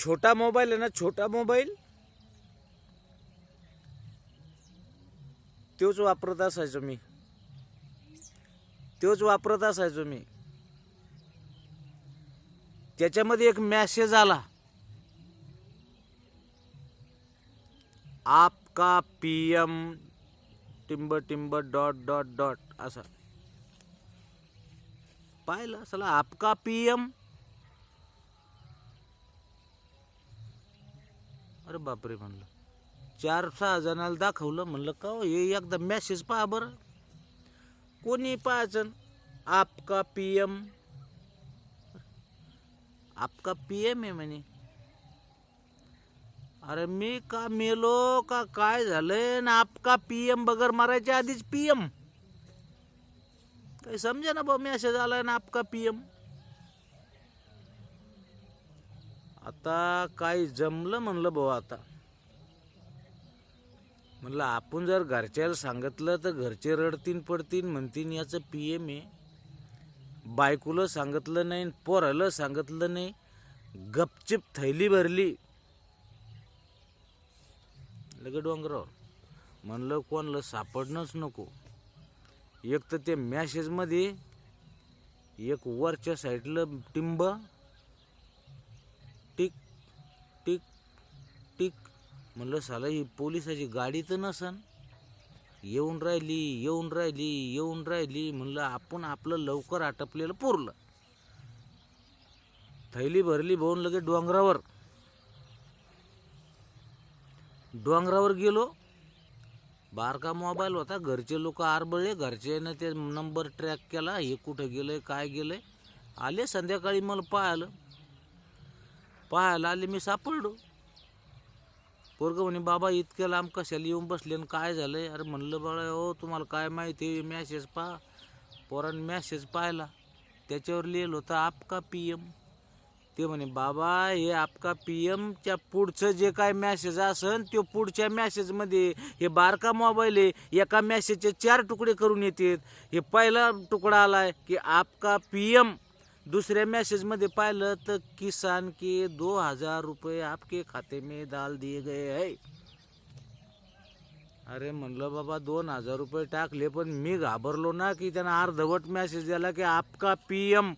छोटा मोबाईल आहे ना, छोटा मोबाईल तोच वापरत असायचो मी. त्याच्यामध्ये एक मेसेज आला, आपका पीएम टिंब टिंब डॉट डॉट डॉट असा. पाहिलं चला, आपका पीएम. अरे बापरे म्हणलं, 4-6 जणांना दाखवलं. म्हणलं का हो, हे एकदा मेसेज पहा बरं. कोणी पाहायचं, आपका पीएम आहे म्हणे. अरे मी का मेलो का काय झालंय ना, आपका पीएम बगर मारायच्या आधीच पीएम. काही समजा ना भाऊ, मेसेज आलाय ना आपका पीएम. आता काय जमलं म्हणलं भाऊ. आता म्हणलं आपण जर घरच्याला सांगितलं तर घरचे रडतीन पडतीन, म्हणतीन याचं पीएम आहे. बायकोला सांगितलं नाही, पोराला सांगितलं नाही, गपचिप थैली भरली लगे डोंगरावर. म्हणलं कोणाला सापडणंच नको. एक तर ते मॅसेज मध्ये एक वरच्या साईडला टिंब टिक टिक टिक. म्हणलं साला ही पोलिसाची गाडी तर नसन, येऊन राहिली. म्हणलं आपण आपलं लवकर आटपलेलं पुरलं. थैली भरली भाऊन लगे डोंगरावर गेलो. बारका मोबाईल होता, घरचे लोक आरबळले. घरच्यानं ते नंबर ट्रॅक केला, हे कुठं गेलंय काय गेलंय. आले संध्याकाळी मला पाहायला आले. मी सापडलो. पोरगं म्हणे बाबा इतक्या लांब कशाला येऊन बसले आणि काय झालंय. अरे म्हणलं बाळा हो, तुम्हाला काय माहिती, मॅसेज पहा. पोरानं मॅसेज पाहिला, त्याच्यावर लिहिलं होतं आपका पीएम. ते म्हणे बाबा हे आपका पीएमच्या पुढचं जे काय मॅसेज असन तो पुढच्या मॅसेजमध्ये, हे बारका मोबाईल आहे, एका मॅसेजचे 4 तुकडे करून येतात. हे पहिला तुकडा आलाय की आपका पीएम. दुसऱ्या मॅसेजमध्ये पाहिलं तर किसान के 2000 रुपये आपके खाते में डाल दिए गए है. अरे म्हणलं बाबा 2000 रुपये टाकले, पण मी घाबरलो ना की त्यांना अर्धवट मॅसेज दिला की आपका पीएम.